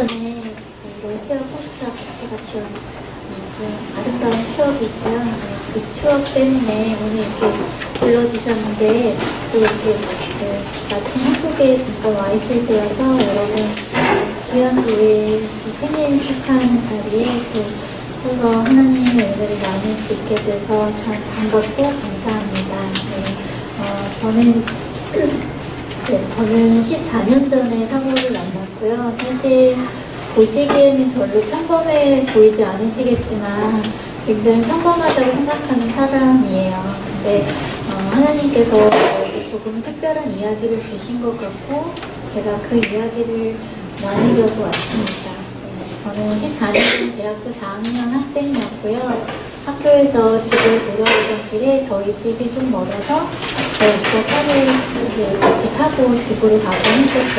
전에 러시아 포스타 같이 갔던 아름다운 추억이 있고요. 그 추억 때문에 오늘 이렇게 불러주셨는데, 또 이렇게 마침 한국에 잠깐 와 있을 때여서 여러분 귀한 교회 생일 축하하는 자리에 또 서서 하나님의 은혜를 나눌 수 있게 돼서 참 반갑고 감사합니다. 저는 14년 전에 사모를 만났고요. 사실 보시기에는 별로 평범해 보이지 않으시겠지만 굉장히 평범하다고 생각하는 사람이에요. 근데 하나님께서 조금 특별한 이야기를 주신 것 같고 제가 그 이야기를 나누려고 왔습니다. 저는 14년 대학교 4학년 학생이었고요. 학교에서 집을 돌아오던 길에 저희 집이 좀 멀어서 저희 오빠 차를 같이 타고 집으로 가곤 했었죠.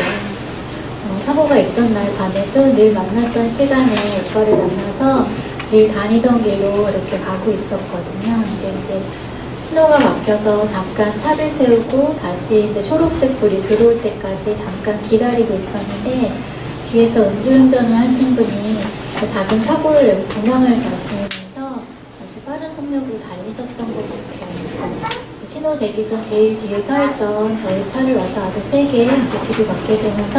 사고가 있던 날 밤에도 늘 만났던 시간에 오빠를 만나서 늘 다니던 길로 이렇게 가고 있었거든요. 근데 이제 신호가 바뀌어서 잠깐 차를 세우고 다시 이제 초록색 불이 들어올 때까지 잠깐 기다리고 있었는데 뒤에서 음주운전을 하신 분이 작은 사고를 내고 도망을 가시면서 아주 빠른 속력으로 달리셨던 것 같아요. 신호 대기 전 제일 뒤에 서 있던 저희 차를 와서 아주 세게 이제 들이받게 되면서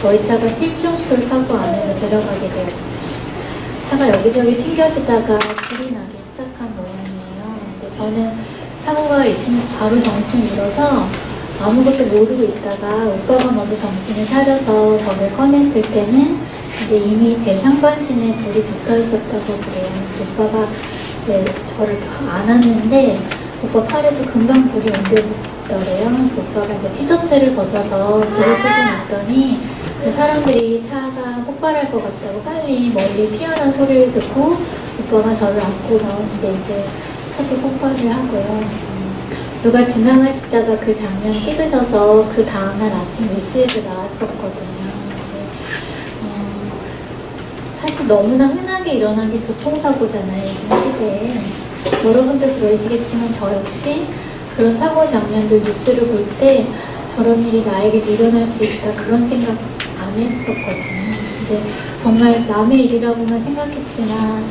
저희 차가 실종술 사고 안으로 들어가게 되었어요. 차가 여기저기 튕겨지다가 불이 나기 시작한 모양이에요. 근데 저는 사고가 있으면 바로 정신을 잃어서 아무것도 모르고 있다가 오빠가 먼저 정신을 차려서 저를 꺼냈을 때는 이제 이미 제 상반신에 불이 붙어 있었다고 그래요. 오빠가 이제 저를 안았는데 오빠 팔에도 금방 불이 옮겨붙더래요. 그래서 오빠가 이제 티셔츠를 벗어서 불을 끄고 있더니 그 사람들이 차가 폭발할 것 같다고 빨리 멀리 피하는 소리를 듣고 오빠가 저를 안고 나오는데 이제 차도 폭발을 하고요. 누가 지나가시다가 그 장면 찍으셔서 그 다음날 아침 뉴스에도 나왔었거든요. 사실 너무나 흔하게 일어나는 교통사고잖아요, 요즘 시대에. 여러분도 그러시겠지만 저 역시 그런 사고 장면들 뉴스를 볼 때 저런 일이 나에게도 일어날 수 있다 그런 생각 안 했었거든요. 근데 정말 남의 일이라고만 생각했지만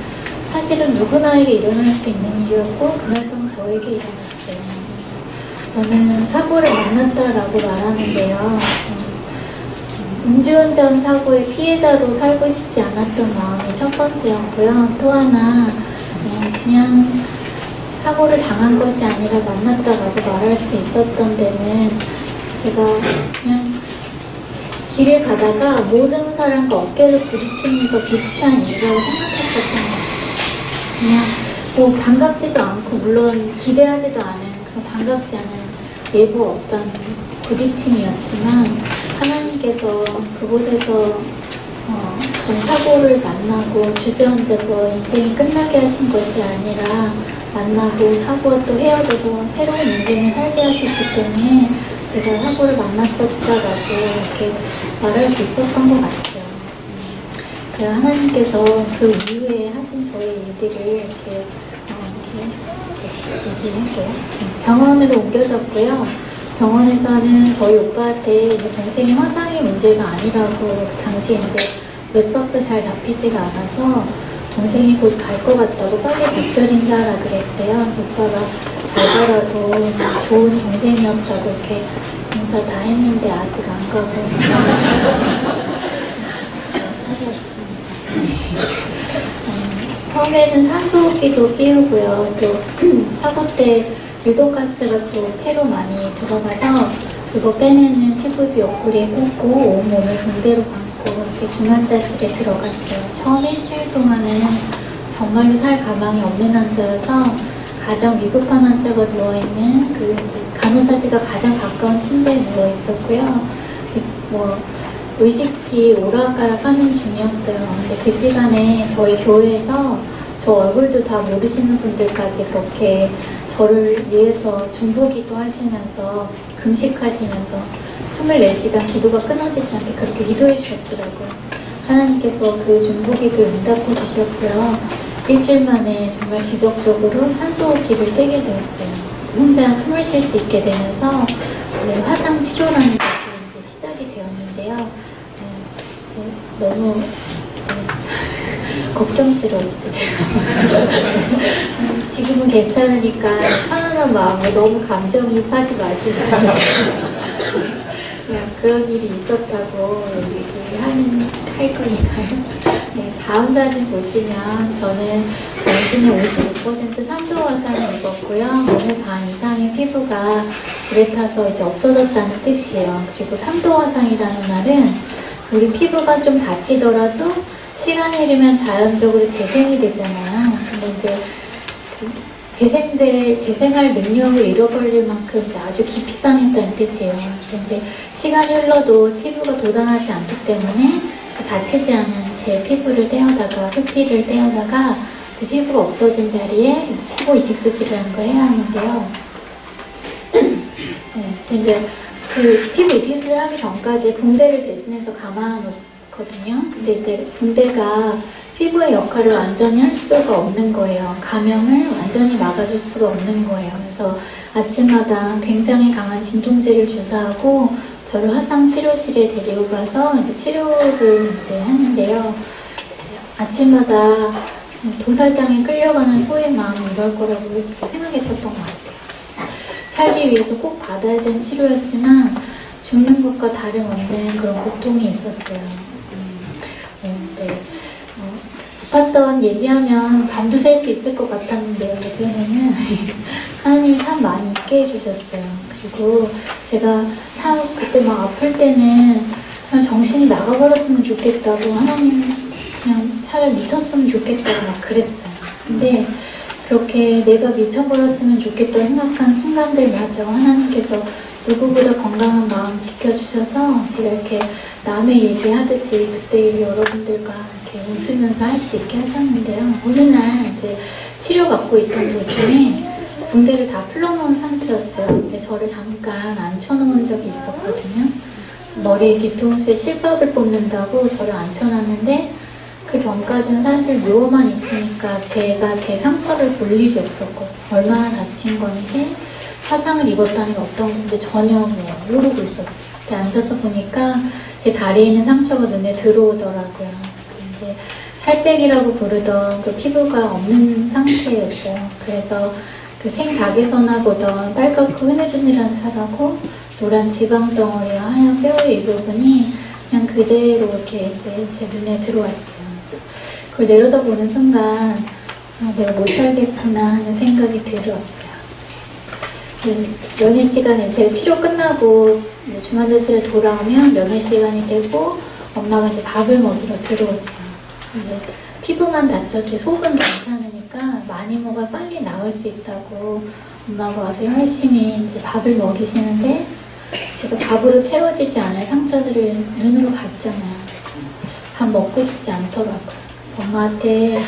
사실은 누구나에게 일어날 수 있는 일이었고 그날 밤 저에게 일어났어요. 저는 사고를 만났다라고 말하는데요. 음주운전 사고의 피해자로 살고 싶지 않았던 마음이 첫 번째였고요. 또 하나 그냥 사고를 당한 것이 아니라 만났다라고 말할 수 있었던 데는 제가 그냥 길을 가다가 모르는 사람과 어깨를 부딪히는 거 비슷한 일이라고 생각했었던 것 같아요. 그냥 뭐 반갑지도 않고 물론 기대하지도 않은 그런 반갑지 않은 예부 어떤 부딪힘이었지만 하나님께서 그곳에서 사고를 만나고 주저앉아서 인생이 끝나게 하신 것이 아니라 만나고 사고와 또 헤어져서 새로운 인생을 살게 하셨기 때문에 제가 사고를 만났었다라고 이렇게 말할 수 있었던 것 같아요. 제가 하나님께서 그 이후에 하신 저의 일들을 이렇게 얘기할게요. 병원으로 옮겨졌고요. 병원에서는 저희 오빠한테 동생이 화상의 문제가 아니라고 당시 이제 맥박도 잘 잡히지가 않아서 동생이 곧 갈 것 같다고 빨리 작별 인사하라 그랬대요. 오빠가 잘 가라고 좋은 동생이었다고 이렇게 인사 다 했는데 아직 안 가고 처음에는 산소호흡기도 끼우고요. 또 사고 때 유독가스가 또 폐로 많이 들어가서 그거 빼내는 튜브도 옆구리에 꽂고 온몸을 붕대로 감고 이렇게 중환자실에 들어갔어요. 처음 일주일 동안은 정말로 살 가망이 없는 환자여서 가장 위급한 환자가 누워있는 그 이제 간호사실과 가장 가까운 침대에 누워 있었고요. 뭐 의식이 오락가락 하는 중이었어요. 근데 그 시간에 저희 교회에서 저 얼굴도 다 모르시는 분들까지 그렇게 저를 위해서 중보기도 하시면서 금식하시면서 24시간 기도가 끊어지지 않게 그렇게 기도해 주셨더라고요. 하나님께서 그 중보기도 응답해 주셨고요. 일주일 만에 정말 기적적으로 산소호흡기를 떼게 되었어요. 혼자 숨을 쉴 수 있게 되면서 화상 치료라는 것이 이제 시작이 되었는데요. 너무 걱정스러우시죠, 지금. 지금은 괜찮으니까 편안한 마음으로 너무 감정이입하지 마시고 그냥 그런 일이 있었다고 할 거니까요. 네, 다음 사진 보시면 저는 전신의 55% 3도 화상을 입었고요. 몸의 반 이상의 피부가 불에 타서 이제 없어졌다는 뜻이에요. 그리고 3도 화상이라는 말은 우리 피부가 좀 다치더라도 시간이 흐르면 자연적으로 재생이 되잖아요. 근데 이제 재생할 능력을 잃어버릴 만큼 이제 아주 깊이 상했다는 뜻이에요. 이제 시간이 흘러도 피부가 도달하지 않기 때문에 다치지 않은 제 피부를 떼어다가 흑피를 떼어다가 그 피부가 없어진 자리에 이제 피부 이식 수술이라는 걸 해야 하는데요. 네, 근데 그 피부 이식 수술을 하기 전까지 붕대를 대신해서 감아놓거든요. 근데 이제 붕대가 피부의 역할을 완전히 할 수가 없는 거예요. 감염을 완전히 막아줄 수가 없는 거예요. 그래서 아침마다 굉장히 강한 진통제를 주사하고 저를 화상 치료실에 데리고 가서 이제 치료를 이제 하는데요. 아침마다 도살장에 끌려가는 소의 마음이 이럴 거라고 생각했었던 것 같아요. 살기 위해서 꼭 받아야 되는 치료였지만 죽는 것과 다름없는 그런 고통이 있었어요. 네. 아팠던 얘기하면 밤도 샐 수 있을 것 같았는데요. 예전에는 하나님이 참 많이 있게 해주셨어요. 그리고 제가 참 그때 막 아플 때는 그냥 정신이 나가버렸으면 좋겠다고 하나님 그냥 차라리 미쳤으면 좋겠다고 막 그랬어요. 근데 그렇게 내가 미쳐버렸으면 좋겠다고 생각하는 순간들마저 하나님께서 누구보다 건강한 마음 지켜주셔서 제가 이렇게 남의 얘기하듯이 그때 여러분들과 이렇게 웃으면서 할 수 있게 하셨는데요. 어느 날 이제 치료받고 있던 도중에 붕대를 다 풀러놓은 상태였어요. 근데 저를 잠깐 앉혀놓은 적이 있었거든요. 머리에 뒤통수에 실밥을 뽑는다고 저를 앉혀놨는데 그 전까지는 사실 누워만 있으니까 제가 제 상처를 볼 일이 없었거든요. 얼마나 다친 건지 화상을 입었다는 게 어떤 건지 전혀 모르고 있었어요. 그때 앉아서 보니까 제 다리에 있는 상처가 눈에 들어오더라고요. 이제 살색이라고 부르던 그 피부가 없는 상태였어요. 그래서 그 생닭에서나 보던 빨갛고 흐느흐느한 살하고 노란 지방덩어리와 하얀 뼈의 일부분이 그냥 그대로 이렇게 이제 제 눈에 들어왔어요. 그걸 내려다보는 순간 내가 못 살겠구나 하는 생각이 들었어요. 면회 시간에 제가 치료 끝나고 중환자실에 돌아오면 면회 시간이 되고 엄마가 이제 밥을 먹이러 들어왔어요. 근데 피부만 다쳤지 속은 괜찮으니까 많이 먹어야 빨리 나을 수 있다고 엄마가 와서 열심히 이제 밥을 먹이시는데 제가 밥으로 채워지지 않을 상처들을 눈으로 봤잖아요. 밥 먹고 싶지 않더라고요. 엄마한테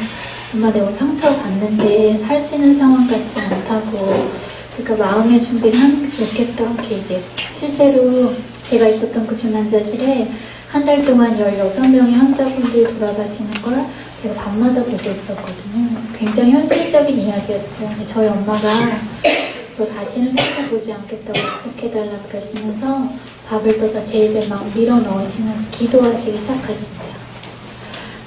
엄마 내가 상처 받는데 살 수 있는 상황 같지 않다고 그러니까 마음의 준비를 하는 게 좋겠다 이렇게 얘기했어요. 실제로 제가 있었던 그 중환자실에 한 달 동안 16명의 환자분들이 돌아가시는 걸 제가 밤마다 보고 있었거든요. 굉장히 현실적인 이야기였어요. 근데 저희 엄마가 너 다시는 상처 보지 않겠다고 약속해달라 그러시면서 밥을 떠서 제 입에 막 밀어 넣으시면서 기도하시기 시작하셨어요.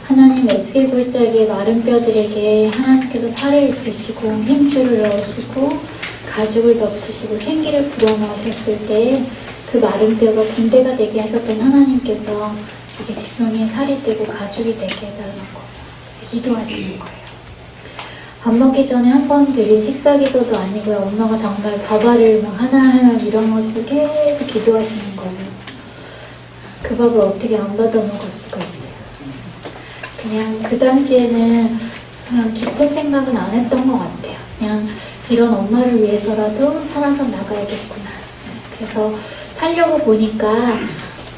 하나님 에스겔 골짜기의 마른 뼈들에게 하나님께서 살을 입히시고 힘줄을 넣으시고 가죽을 덮으시고 생기를 불어넣으셨을 때 그 마른 뼈가 붕대가 되게 하셨던 하나님께서 이게 지성에 살이 되고 가죽이 되게 해달라고 기도하시는 거예요. 밥 먹기 전에 한 번 드린 식사 기도도 아니고요. 엄마가 정말 밥알을 막 하나하나 밀어넣으시고 계속 기도하시는 거예요. 그 밥을 어떻게 안 받아 먹을 수가 있어요. 그냥 그 당시에는 그냥 깊은 생각은 안 했던 것 같아요. 그냥 이런 엄마를 위해서라도 살아서 나가야겠구나. 그래서 살려고 보니까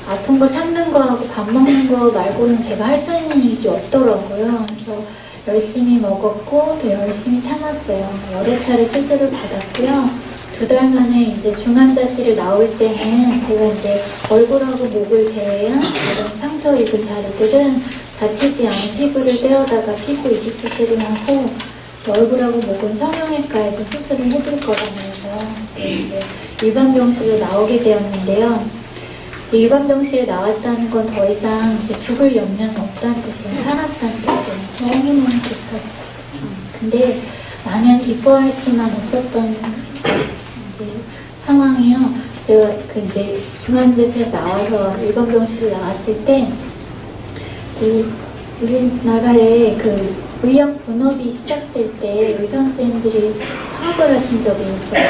아픈 거 참는 거하고 밥 먹는 거 말고는 제가 할 수 있는 일이 없더라고요. 그래서 열심히 먹었고 또 열심히 참았어요. 여러 차례 수술을 받았고요. 2달 만에 이제 중환자실을 나올 때는 제가 이제 얼굴하고 목을 제외한 이런 상처 입은 자리들은 다치지 않은 피부를 떼어다가 피부 이식 수술을 하고 얼굴하고 목은 성형외과에서 수술을 해줄 거라면서 이제 일반 병실로 나오게 되었는데요. 일반병실에 나왔다는 건 더 이상 이제 죽을 염려는 없다는 뜻이에요. 살았다는 뜻이에요. 너무너무 기뻤어요. 근데 마냥 기뻐할 수만 없었던 이제 상황이요. 제가 이제 중환자실에서 나와서 일반병실에 나왔을 때 우리나라에 의학 분업이 시작될 때 의사 선생님들이 파업을 하신 적이 있어요.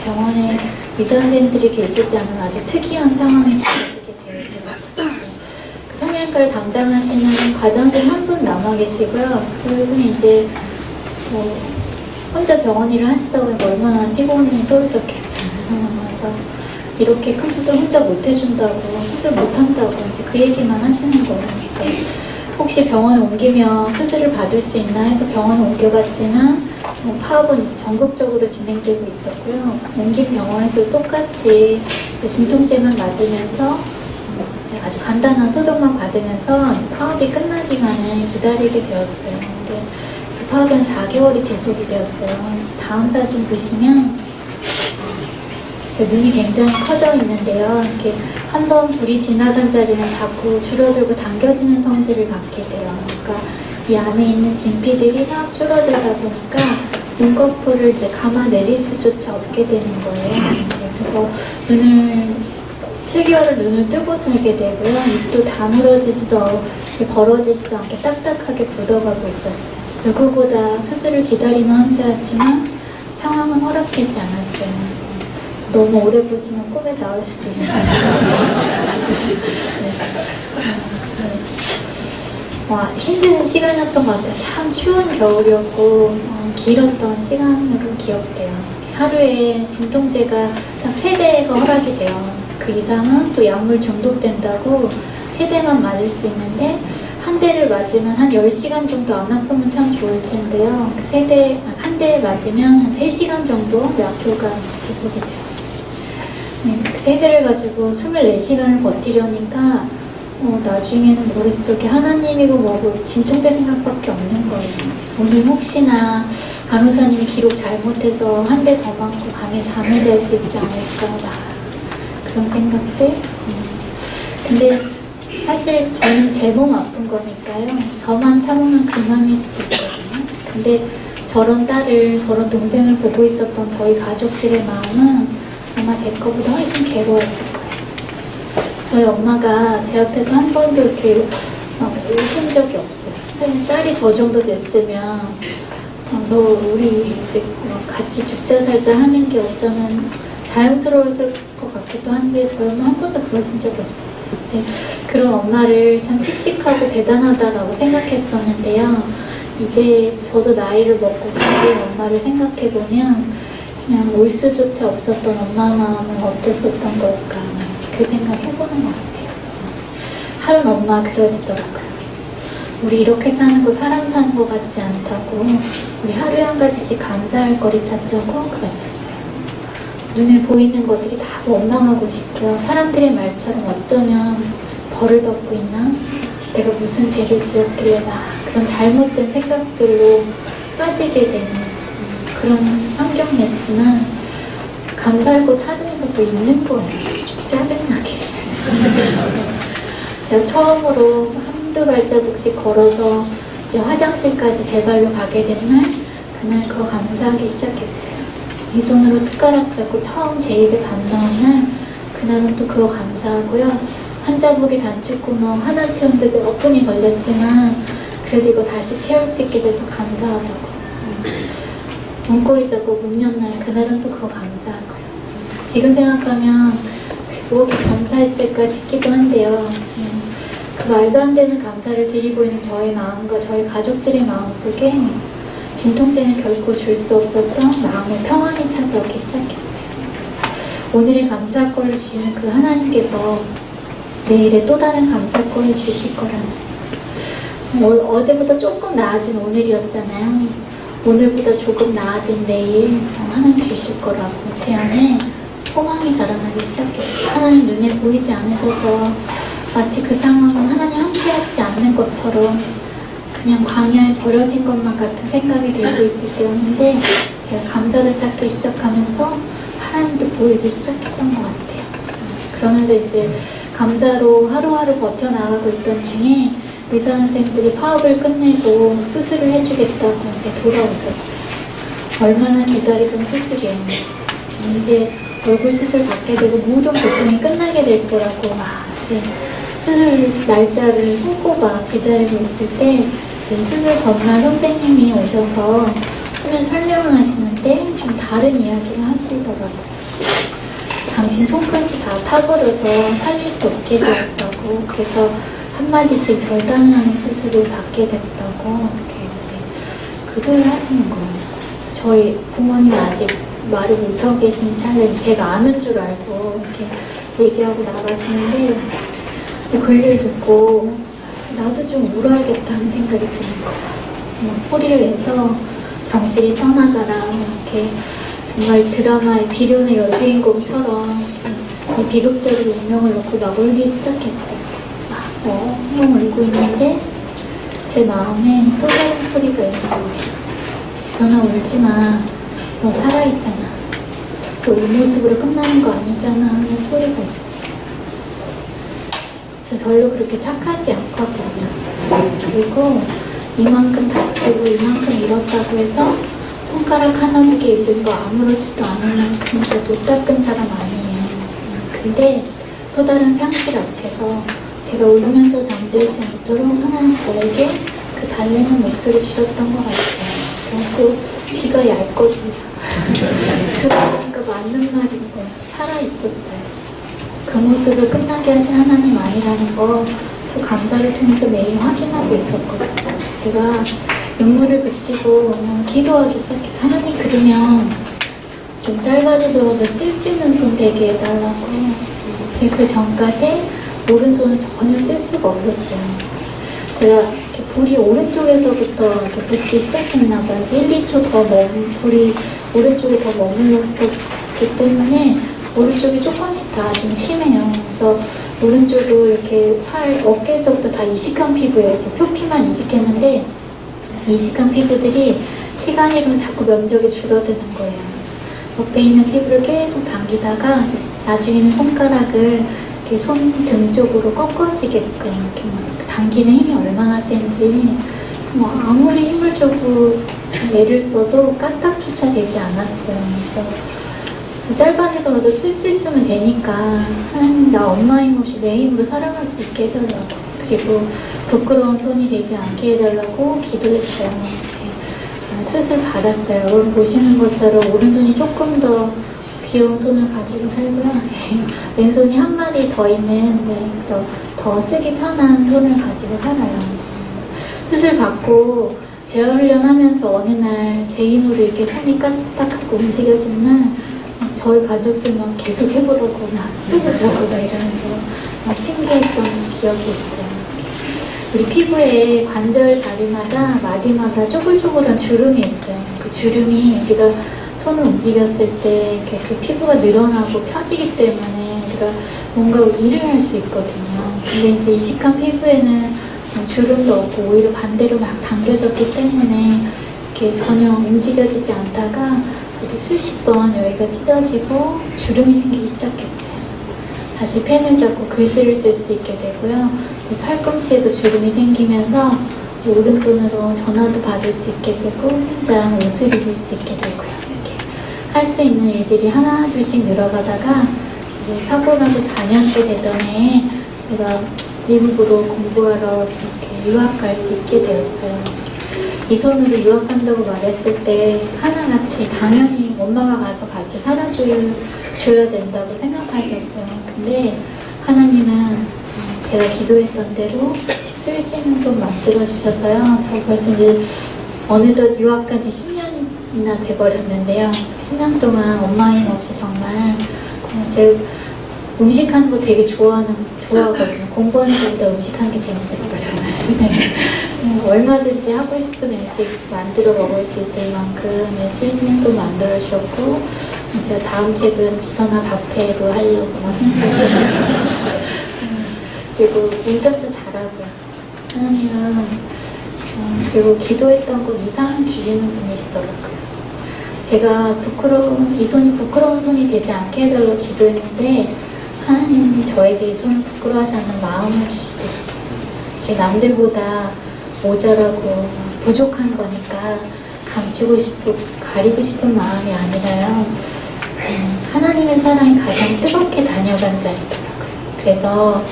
병원에 의사 선생님들이 계시지 않은 아주 특이한 상황이 벌어지게 되더라고요. 성형외과를 담당하시는 과장님 한 분 남아 계시고요. 그분이 이제 혼자 병원 일을 하시다 보니까 얼마나 피곤이 떨어졌겠어요. 그래서 이렇게 큰 수술 혼자 못 해준다고, 수술 못 한다고 이제 그 얘기만 하시는 거예요. 그래서 혹시 병원에 옮기면 수술을 받을 수 있나 해서 병원에 옮겨봤지만 파업은 이제 전국적으로 진행되고 있었고요. 옮긴 병원에서 똑같이 진통제만 맞으면서 아주 간단한 소독만 받으면서 이제 파업이 끝나기만을 기다리게 되었어요. 근데 그 파업은 4개월이 지속이 되었어요. 다음 사진 보시면 제 눈이 굉장히 커져 있는데요. 이렇게 한번 불이 지나간 자리는 자꾸 줄어들고 당겨지는 성질을 갖게 돼요. 그러니까 이 안에 있는 진피들이 막 줄어들다 보니까 눈꺼풀을 이제 감아 내릴 수조차 없게 되는 거예요. 그래서 7개월을 눈을 뜨고 살게 되고요. 입도 다물어지지도 벌어지지도 않게 딱딱하게 굳어가고 있었어요. 누구보다 수술을 기다리는 환자였지만 상황은 허락되지 않았어요. 너무 오래 보시면 꿈에 나올 수도 있어요. 와, 힘든 시간이었던 것 같아요. 참 추운 겨울이었고 길었던 시간으로 기억돼요. 하루에 진통제가 딱 3대가 허락이 돼요. 그 이상은 또 약물 중독된다고 3대만 맞을 수 있는데 한 대를 맞으면 한 10시간 정도 안 아프면 참 좋을 텐데요. 한 대 맞으면 한 3시간 정도 약효가 지속이 돼요. 그 3대를 가지고 24시간을 버티려니까 나중에는 머릿속에 하나님이고 뭐고 진통제 생각밖에 없는 거예요. 오늘 혹시나 간호사님이 기록 잘못해서 한 대 더 맞고 밤에 잠을 잘 수 있지 않을까 그런 생각들. 근데 사실 저는 제 몸 아픈 거니까요. 저만 참으면 그만일 수도 있거든요. 근데 저런 딸을, 저런 동생을 보고 있었던 저희 가족들의 마음은 아마 제 거보다 훨씬 괴로웠을 거예요. 저희 엄마가 제 앞에서 한 번도 이렇게 우신 적이 없어요. 딸이 저 정도 됐으면 너 우리 이제 같이 죽자 살자 하는 게 어쩌면 자연스러웠을 것 같기도 한데 저희 엄마 한 번도 그러신 적이 없었어요. 네, 그런 엄마를 참 씩씩하고 대단하다라고 생각했었는데요. 이제 저도 나이를 먹고 그런 엄마를 생각해보면 그냥 올 수조차 없었던 엄마 마음은 어땠었던 걸까 그 생각 해보는 것 같아요. 하는 엄마 그러시더라고요. 우리 이렇게 사는 거 사람 사는 거 같지 않다고 우리 하루에 한 가지씩 감사할 거리 찾자고 그러셨어요. 눈에 보이는 것들이 다 원망하고 싶고요. 사람들의 말처럼 어쩌면 벌을 받고 있나? 내가 무슨 죄를 지었길래 막 그런 잘못된 생각들로 빠지게 되는 그런 환경이었지만 감사할 거 찾으는 것도 있는 거예요. 짜증나게. 제가 처음으로 한두 발자국씩 걸어서 이제 화장실까지 제 발로 가게 된 날, 그날 그거 감사하기 시작했어요. 이 손으로 숟가락 잡고 처음 제 입에 밥 넣은 날, 그날은 또 그거 감사하고요. 환자복이 단축구멍 하나 채우는데 몇 분이 걸렸지만 그래도 이거 다시 채울 수 있게 돼서 감사하다고. 문고리 잡고 문 연 날, 그날은 또 그거 감사하고요. 지금 생각하면 뭐가 감사했을까 싶기도 한데요. 그 말도 안 되는 감사를 드리고 있는 저의 마음과 저희 가족들의 마음속에 진통제는 결코 줄 수 없었던 마음의 평안이 찾아오기 시작했어요. 오늘의 감사권을 주시는 그 하나님께서 내일의 또 다른 감사권을 주실 거라는, 어제보다 조금 나아진 오늘이었잖아요. 오늘보다 조금 나아진 내일 하나님 주실 거라고 제 안에 소망이 자라나기 시작했어요. 하나님 눈에 보이지 않으셔서 마치 그 상황은 하나님 함께 하시지 않는 것처럼 그냥 광야에 버려진 것만 같은 생각이 들고 있을 때였는데 제가 감사를 찾기 시작하면서 하나님도 보이기 시작했던 것 같아요. 그러면서 이제 감사로 하루하루 버텨나가고 있던 중에 의사 선생님들이 파업을 끝내고 수술을 해주겠다고 이제 돌아오셨어요. 얼마나 기다리던 수술이에요. 이제 얼굴 수술 받게 되고 모든 고통이 끝나게 될 거라고 이제 수술 날짜를 손꼽아 기다리고 있을 때 수술 전날 선생님이 오셔서 수술 설명을 하시는데 좀 다른 이야기를 하시더라고요. 당신 손끝이 다 타버려서 살릴 수 없게 되었다고, 그래서 한마디씩 절단하는 수술을 받게 됐다고 이렇게 이제 그 소리를 하시는 거예요. 저희 부모님이 아직 말을 못하고 계신 차에 제가 아는 줄 알고 이렇게 얘기하고 나가시는데 그 얘기를 듣고 나도 좀 울어야겠다는 생각이 드는 거예요. 막 소리를 내서 병실이 떠나가라 이렇게 정말 드라마의 비련의 여주인공처럼 이 비극적인 운명을 놓고 막 울기 시작했어요. 막 엉엉 울고 있는데 제 마음에 또 다른 소리가 있는 거예요. 지선아 울지마. 너 살아있잖아. 또 이 모습으로 끝나는 거 아니잖아 하는 소리가 있었어요. 저 별로 그렇게 착하지 않거든요. 그리고 이만큼 다치고 이만큼 잃었다고 해서 손가락 하나 두 개 잃은 거 아무렇지도 않을 만큼 저 못 닦은 사람 아니에요. 근데 또 다른 상실 앞에서 제가 울면서 잠들지 않도록 하나님 저에게 그 달래는 목소리 주셨던 것 같아요. 그리고 귀가 얇거든요. 들어보니까 맞는 말인 거예요. 살아있었어요. 그 모습을 끝나게 하신 하나님 아니라는 거 저 감사를 통해서 매일 확인하고 있었거든요. 제가 눈물을 그치고 그냥 기도하기 시작해서 하나님 그러면 좀 짧아지더라도 쓸 수 있는 손 되게 해달라고. 제가 그 전까지 오른손을 전혀 쓸 수가 없었어요. 제가 이렇게 불이 오른쪽에서부터 이렇게 붙기 시작했나봐요. 그래서 1, 2초 더 불이 오른쪽에 더 머물렀기 때문에 오른쪽이 조금씩 다 좀 심해요. 그래서 오른쪽도 이렇게 어깨에서부터 다 이식한 피부예요. 이렇게 표피만 이식했는데 이식한 피부들이 시간이로 자꾸 면적이 줄어드는 거예요. 옆에 있는 피부를 계속 당기다가 나중에는 손가락을 이렇게 손등 쪽으로 꺾어지게끔 이렇게 막 당기는 힘이 얼마나 센지 뭐 아무리 힘을 주고 애를 써도 까딱조차 되지 않았어요. 그래서 짧아지더라도 쓸 수 있으면 되니까 하나님 나 엄마 힘 없이 내 힘으로 살아갈 수 있게 해달라고, 그리고 부끄러운 손이 되지 않게 해달라고 기도했어요. 수술 받았어요. 오늘 보시는 것처럼 오른손이 조금 더 귀여운 손을 가지고 살고요. 왼손이 한 마디 더 있는, 그래서 더 쓰기 편한 손을 가지고 살아요. 수술 받고 재활훈련하면서 어느 날 제 힘으로 이렇게 손이 까딱하고 움직여진 날 저희 가족들만 계속 해보라고 또 보자고 이러면서 막 신기했던 기억이 있어요. 우리 피부에 관절 자리마다 마디마다 쪼글쪼글한 주름이 있어요. 그 주름이 우리가 손을 움직였을 때 이렇게 그 피부가 늘어나고 펴지기 때문에 우리가 뭔가 일을 할 수 있거든요. 근데 이제 이식한 피부에는 주름도 없고 오히려 반대로 막 당겨졌기 때문에 이렇게 전혀 움직여지지 않다가 수십 번 여기가 찢어지고 주름이 생기기 시작했어요. 다시 펜을 잡고 글씨를 쓸 수 있게 되고요. 팔꿈치에도 주름이 생기면서 오른손으로 전화도 받을 수 있게 되고 혼자 옷을 입을 수 있게 되고요. 이렇게 할 수 있는 일들이 하나 둘씩 늘어가다가 이제 사고 나서 4년째 되던 해에 제가 미국으로 공부하러 이렇게 유학 갈 수 있게 되었어요. 이 손으로 유학 간다고 말했을 때 하나같이 당연히 엄마가 가서 같이 살아줘야 된다고 생각하셨어요. 근데 하나님은 제가 기도했던 대로 쓸 수 있는 손 만들어주셔서요. 저 벌써 이제 어느덧 유학까지 10년이나 돼버렸는데요. 10년 동안 엄마 힘 없이 정말 제가 음식하는 거 되게 좋아하거든요. 공부하는 것보다 음식하는 게 재밌더라고요, 저는. 얼마든지 하고 싶은 음식 만들어 먹을 수 있을 만큼 실수도 만들어 주셨고, 제가 다음 책은 지선아 밥해로 하려고 막 생각 중이에요. 그리고 운전도 잘하고요. 하나님은 그리고 기도했던 거 이상 주시는 분이시더라고요. 제가 이 손이 부끄러운 손이 되지 않게 해달라고 기도했는데 하나님이 저에게 이 손을 부끄러워하지 않는 마음을 주시더라고요. 이게 남들보다 모자라고 부족한 거니까 감추고 싶고 가리고 싶은 마음이 아니라요. 하나님의 사랑이 가장 뜨겁게 다녀간 자리더라고요. 그래서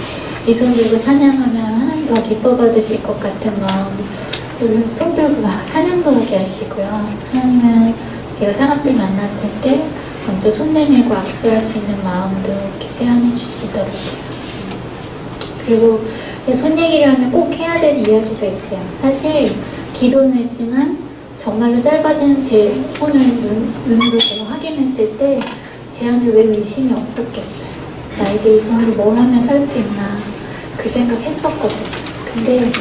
이 손 들고 찬양하면 하나님 더 기뻐 받으실 것 같은 마음, 손 들고 막 찬양도 하게 하시고요. 하나님은 제가 사람들 만났을 때 먼저 손 내밀고 악수할 수 있는 마음도 이렇게 제안해 주시더라고요. 그리고 손 얘기를 하면 꼭 해야 될 이야기가 있어요. 사실 기도는 했지만 정말로 짧아진 제 손을 눈으로 제가 확인했을 때 제 안에 왜 의심이 없었겠어요. 나 이제 이 손으로 뭘 하면 살 수 있나 그 생각 했었거든요. 근데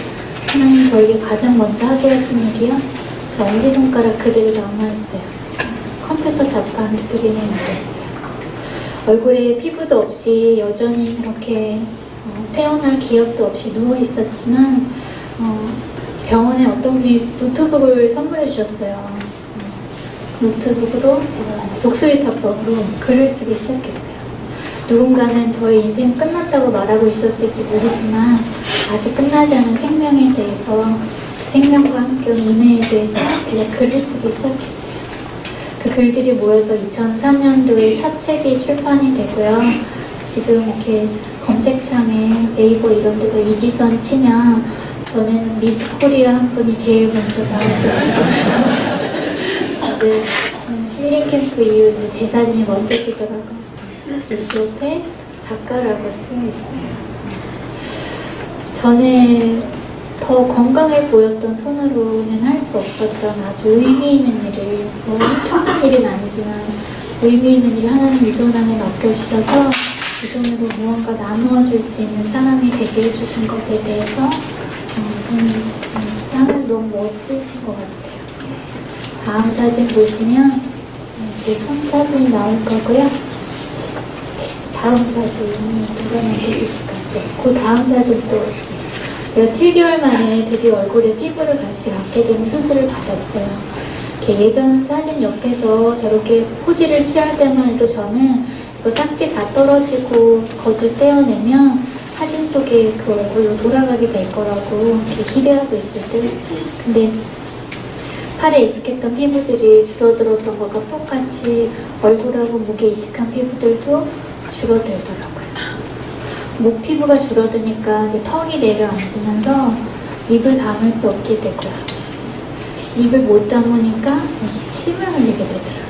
하나님 저에게 가장 먼저 하게 하신 일이요, 저 엄지손가락 그대로 남아있어요. 컴퓨터 잡판 두드리는 일이었어요. 얼굴에 피부도 없이 여전히 이렇게 태어날 기억도 없이 누워있었지만 병원에 어떤 분이 노트북을 선물해 주셨어요. 노트북으로 제가 독수리 타법으로 글을 쓰기 시작했어요. 누군가는 저의 인생이 끝났다고 말하고 있었을지 모르지만 아직 끝나지 않은 생명에 대해서, 생명과 함께 온 은혜에 대해서 제가 글을 쓰기 시작했어요. 그 글들이 모여서 2003년도에 첫 책이 출판이 되고요. 지금 이렇게 검색창에 네이버 이런 데도 이지선 치면 저는 미스 코리아 한 분이 제일 먼저 나왔었어요. 다들 힐링 캠프 이후로 제 사진이 먼저 뜨더라고요. 이 옆에 작가라고 쓰여있어요. 전에 더 건강해 보였던 손으로는 할 수 없었던 아주 의미 있는 일을, 뭐 엄청난 일은 아니지만 의미 있는 일을 하나님 이 손 안에 맡겨주셔서 이 손으로 무언가 나누어 줄 수 있는 사람이 되게 해주신 것에 대해서 진짜 하나님 너무 멋지신 것 같아요. 다음 사진 보시면 제 손 사진이 나올 거고요. 다음 사진이 누가 남겨주실까요? 그 다음 사진도 제가 7개월 만에 드디어 얼굴에 피부를 다시 갖게 되는 수술을 받았어요. 예전 사진 옆에서 저렇게 포즈를 취할 때만 해도 저는 이거 딱지 다 떨어지고 거즈 떼어내면 사진 속에 그 얼굴로 돌아가게 될 거라고 이렇게 기대하고 있을 때, 근데 팔에 이식했던 피부들이 줄어들었던 것과 똑같이 얼굴하고 목에 이식한 피부들도 줄어들더라고요. 목 피부가 줄어드니까 이제 턱이 내려앉으면서 입을 담을 수 없게 되고요. 입을 못 담으니까 침을 흘리게 되더라고요.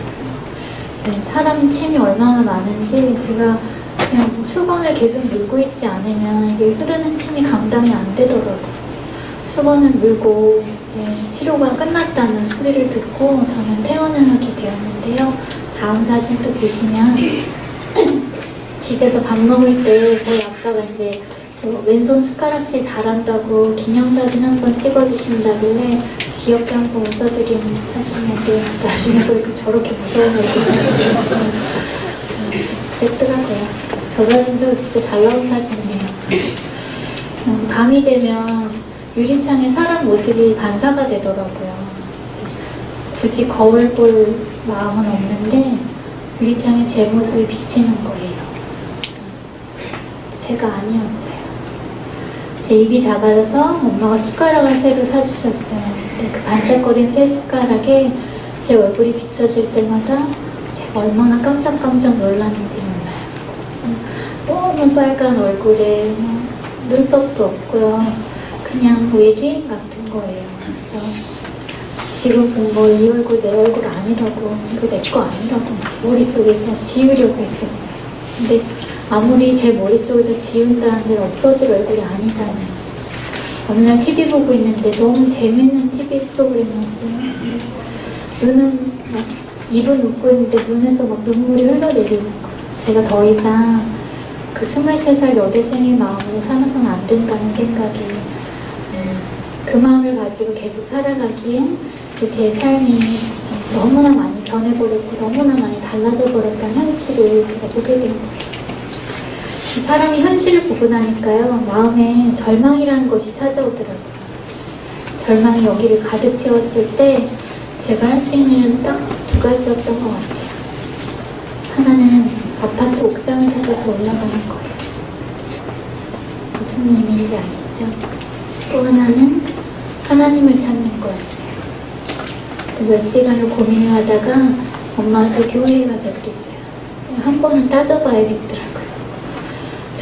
사람 침이 얼마나 많은지 제가 그냥 수건을 계속 물고 있지 않으면 이게 흐르는 침이 감당이 안 되더라고요. 수건을 물고 이제 치료가 끝났다는 소리를 듣고 저는 퇴원을 하게 되었는데요. 다음 사진 또 보시면 집에서 밥 먹을 때 저희 아빠가 이제 저 왼손 숟가락질 잘한다고 기념사진 한번 찍어주신다길래 귀엽게 한번 웃어드리는 사진인데 나중에 보니까 저렇게 무서운 얼굴이 됐더라고요. 저 사진도 진짜 잘 나온 사진이에요. 밤이 되면 유리창에 사람 모습이 반사가 되더라고요. 굳이 거울 볼 마음은 없는데 유리창에 제 모습이 비치는 거예요. 제가 아니었어요. 제 입이 작아져서 엄마가 숟가락을 새로 사주셨어요. 근데 그 반짝거리는 새 숟가락에 제 얼굴이 비춰질 때마다 제가 얼마나 깜짝깜짝 놀랐는지 몰라요. 너무 빨간 얼굴에 눈썹도 없고요. 그냥 외계인 같은 거예요. 그래서 지금 본 거 이 얼굴 내 얼굴 아니라고, 이거 내 거 아니라고 머릿속에서 지우려고 했었어요. 근데 아무리 제 머릿속에서 지운다는 일 없어질 얼굴이 아니잖아요. 어느 날 TV 보고 있는데 너무 재밌는 TV 프로그램이었어요. 눈은 막, 입은 웃고 있는데 눈에서 막 눈물이 흘러내리는 거예요. 제가 더 이상 그 23살 여대생의 마음으로 살아서는 안 된다는 생각이, 그 마음을 가지고 계속 살아가기엔 제 삶이 너무나 많이 변해버렸고 너무나 많이 달라져버렸다는 현실을 제가 보게 된 거예요. 사람이 현실을 보고 나니까요, 마음에 절망이라는 것이 찾아오더라고요. 절망이 여기를 가득 채웠을 때 제가 할 수 있는 일은 딱 두 가지였던 것 같아요. 하나는 아파트 옥상을 찾아서 올라가는 거예요. 무슨 의미인지 아시죠? 또 하나는 하나님을 찾는 거였어요. 몇 시간을 고민을 하다가 엄마한테 교회에 가자 그랬어요. 한 번은 따져봐야겠더라고요.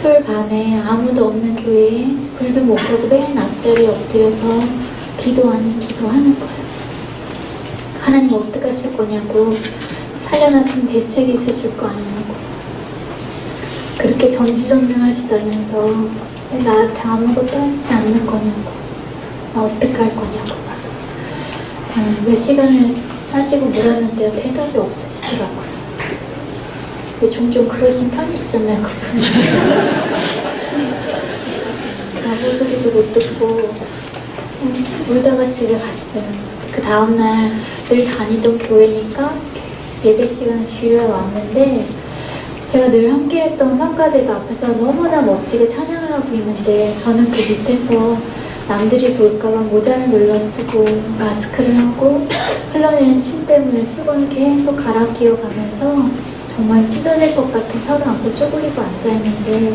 토요일 밤에 아무도 없는 교회에 불도 못 켜고 맨 앞자리에 엎드려서 기도 아닌 기도하는 거예요. 하나님 어떡하실 거냐고, 살려놨으면 대책이 있으실 거 아니냐고. 그렇게 전지전능하시다면서 왜 나한테 아무것도 하시지 않는 거냐고, 나 어떡할 거냐고. 몇 시간을 따지고 물었는데요, 대답이 없으시더라고요. 종종 그러신 편이시잖아요, 그분이. 아무 소리도 못 듣고 울다가 집에 갔어요. 그 다음날 늘 다니던 교회니까 예배 시간에 주일에 왔는데, 제가 늘 함께했던 성가대가 앞에서 너무나 멋지게 찬양을 하고 있는데, 저는 그 밑에서 남들이 볼까봐 모자를 눌러 쓰고 마스크를 하고 흘러내리는 침 때문에 수건을 계속 갈아 끼워가면서 정말 찢어질 것 같은 서로 안고 쪼그리고 앉아있는데,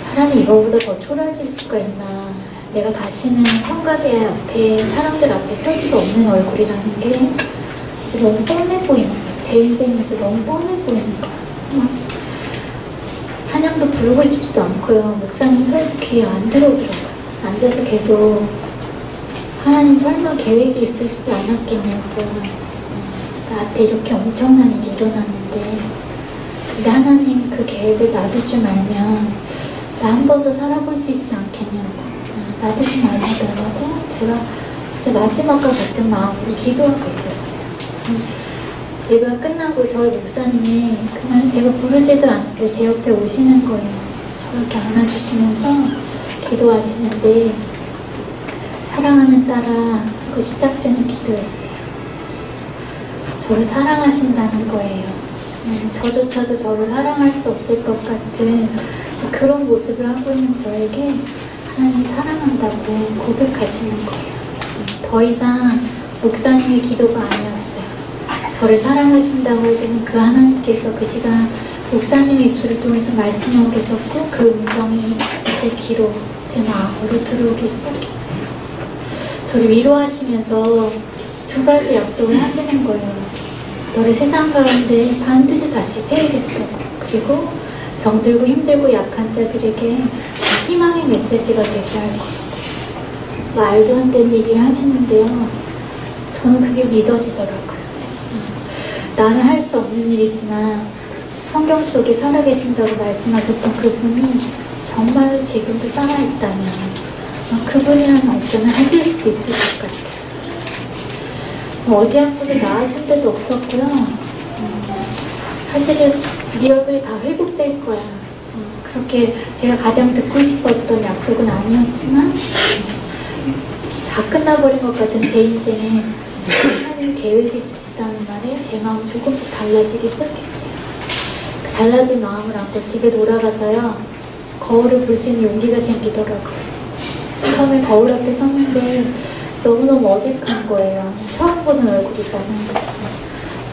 사람이 이거보다 더 초라해질 수가 있나. 내가 다시는 성가대 앞에, 사람들 앞에 설 수 없는 얼굴이라는 게 이제 너무 뻔해 보이는 거야. 제 인생에서 너무 뻔해 보이는 거야. 막 찬양도 부르고 싶지도 않고요. 목사님 설교 귀에 안 들어오더라고요. 앉아서 계속 하나님 설마 계획이 있으시지 않았겠냐고, 나한테 이렇게 엄청난 일이 일어났는데, 근데 하나님 그 계획을 나도 좀 알면 나 한 번 더 살아볼 수 있지 않겠냐고, 나도 좀 알려달라고 제가 진짜 마지막과 같은 마음으로 기도하고 있었어요. 예배가 끝나고 저희 목사님이 그날 제가 부르지도 않는데 제 옆에 오시는 거예요. 저렇게 안아주시면서 기도하시는데, 사랑하는 딸아 하고 시작되는 기도였어요. 저를 사랑하신다는 거예요. 저조차도 저를 사랑할 수 없을 것 같은 그런 모습을 하고 있는 저에게 하나님이 사랑한다고 고백하시는 거예요. 더 이상 목사님의 기도가 아니었어요. 저를 사랑하신다고 할 때는 그 하나님께서 그 시간 목사님의 입술을 통해서 말씀하고 계셨고, 그 음성이 제 귀로, 제 마음으로 들어오기 시작했어요. 저를 위로하시면서 두 가지 약속을 하시는 거예요. 너를 세상 가운데 반드시 다시 세우겠다고, 그리고 병들고 힘들고 약한 자들에게 희망의 메시지가 되게 할 거라고. 말도 안 되는 얘기를 하시는데요, 저는 그게 믿어지더라고요. 나는 할 수 없는 일이지만 성경 속에 살아계신다고 말씀하셨던 그분이 정말로 지금도 살아있다면 그분이라면 어쩌면 하실 수도 있을 것 같아요. 어디 한 분이 나아진 데도 없었고요. 사실은 네 얼굴이 다 회복될 거야. 그렇게 제가 가장 듣고 싶었던 약속은 아니었지만 다 끝나버린 것 같은 제 인생에 하나님 계획이 있으시다는 말에 제 마음이 조금씩 달라지기 시작했어요. 그 달라진 마음을 안고 집에 돌아가서요, 거울을 볼 수 있는 용기가 생기더라고요. 처음에 거울 앞에 섰는데 너무너무 어색한 거예요. 처음 보는 얼굴이잖아요.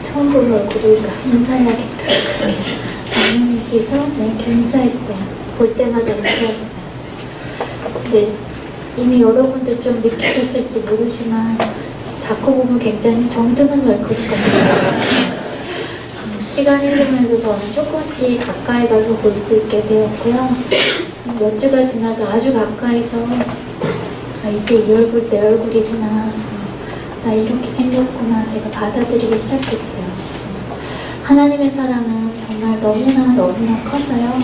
처음 보는 얼굴이니까 인사해야겠더라고요. 안녕히계세요. 네, 이렇게 인사했어요. 볼 때마다 인사했어요. 근데 이미 여러분들 좀 느끼셨을지 모르지만 자꾸 보면 굉장히 정드는 얼굴이 같아요. 시간이 흐르면서 저는 조금씩 가까이 가서 볼 수 있게 되었고요. 몇 주가 지나서 아주 가까이서 이제 이 얼굴 내 얼굴이구나, 나 이렇게 생겼구나, 제가 받아들이기 시작했어요. 하나님의 사랑은 정말 너무나 커서요,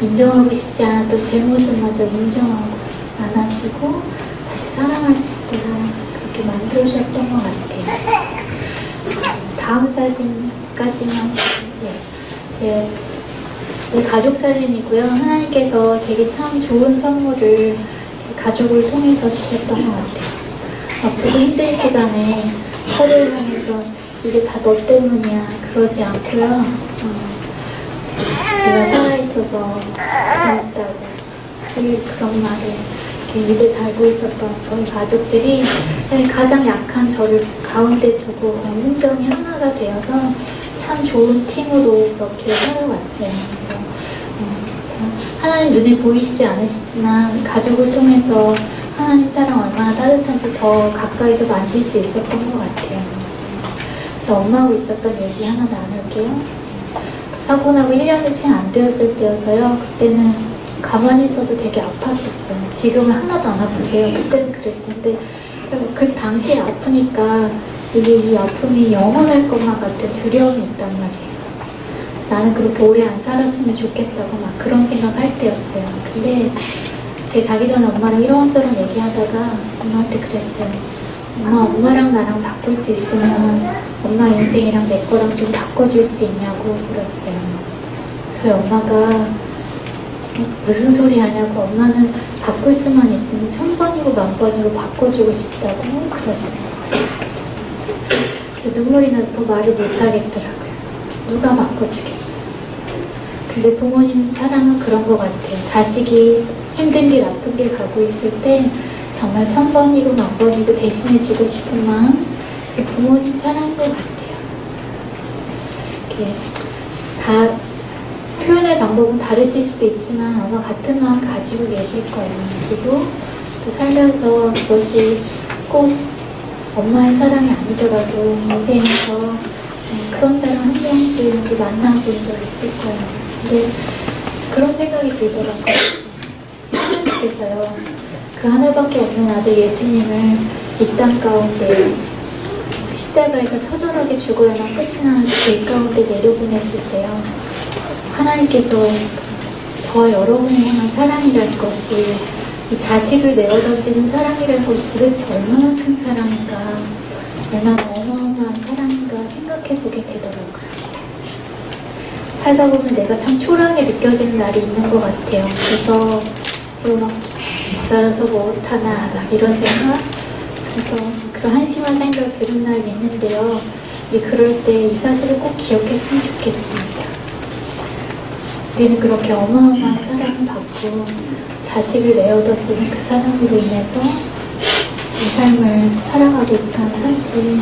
인정하고 싶지 않았던 제 모습마저 인정하고 안아주고 다시 사랑할 수 있도록 그렇게 만들어주셨던 것 같아요. 다음 사진까지만, 제 가족 사진이고요. 하나님께서 제게 참 좋은 선물을 가족을 통해서 주셨던 것 같아요. 바쁘고 힘든 시간에 서로를 향해서 이게 다 너 때문이야 그러지 않고요. 내가 살아있어서 고맙다고 그런 말을 이렇게 입에 달고 있었던 저희 가족들이 가장 약한 저를 가운데 두고 온전히 하나가 되어서 참 좋은 팀으로 그렇게 살아왔어요. 그래서 참 하나님 눈에 보이시지 않으시지만 가족을 통해서 하나님 사랑 얼마나 따뜻한지 더 가까이서 만질 수 있었던 것 같아요. 저 엄마하고 있었던 얘기 하나 나눌게요. 사고 나고 1년이 채 안 되었을 때여서요. 그때는 가만히 있어도 되게 아팠었어요. 지금은 하나도 안 아프게요. 그때는 그랬었는데 그 당시에 아프니까 이 아픔이 영원할 것만 같은 두려움이 있단 말이에요. 나는 그렇게 오래 안 살았으면 좋겠다고 막 그런 생각할 때였어요. 근데 제 자기 전에 엄마랑 이런저런 얘기하다가 엄마한테 그랬어요. 엄마랑 나랑 바꿀 수 있으면 엄마 인생이랑 내 거랑 좀 바꿔줄 수 있냐고 물었어요. 저희 엄마가 무슨 소리 하냐고, 엄마는 바꿀 수만 있으면 1000번이고 10,000번이고 바꿔주고 싶다고 그랬어요. 눈물이 나서 더 말을 못하겠더라고요. 누가 바꿔주겠어요. 근데 부모님 사랑은 그런 것 같아요. 자식이 힘든 길 아픈 길 가고 있을 때 정말 1000번이고 10,000번이고 대신해주고 싶은 마음, 그게 부모님 사랑인 것 같아요. 이렇게 다 표현의 방법은 다르실 수도 있지만 아마 같은 마음 가지고 계실 거예요. 그리고 또 살면서 그것이 꼭 엄마의 사랑이 아니더라도 인생에서 그런 사람 한 명쯤 만나본 적 있을 거예요. 근데 그런 생각이 들더라고요. 하나님께서요, 그 하나밖에 없는 아들 예수님을 이 땅 가운데 십자가에서 처절하게 죽어야만 끝이 나는 길 가운데 내려보냈을 때요, 하나님께서 저와 여러분을 향한 사랑이라는 것이, 이 자식을 내어던지는 사랑이라는 것이 도대체 얼마나 큰 사랑인가, 얼마나 어마어마한 사랑인가 생각해보게 되더라고요. 살다 보면 내가 참 초라하게 느껴지는 날이 있는 것 같아요. 그래서 막 살아서 못하나 막 이런 생각, 그래서 그런 한심한 생각 드는 날이 있는데요. 그럴 때 이 사실을 꼭 기억했으면 좋겠습니다. 우리는 그렇게 어마어마한 사랑을 받고 자식을 내어던지는 그 사랑으로 인해서 이 삶을 살아가고 있다는 사실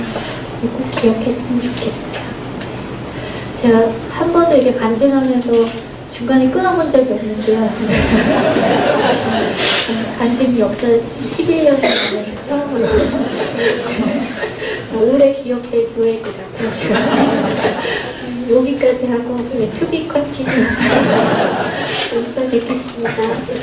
꼭 기억했으면 좋겠어요. 제가 한 번도 이렇게 간증하면서 중간에 끊어본 적이 없는데요. 간증 역사 11년 만에 처음으로 오래 기억될 교회일 것 같아요. 제가 여기까지 하고 투비 컨티뉴 여기서 뵙겠습니다.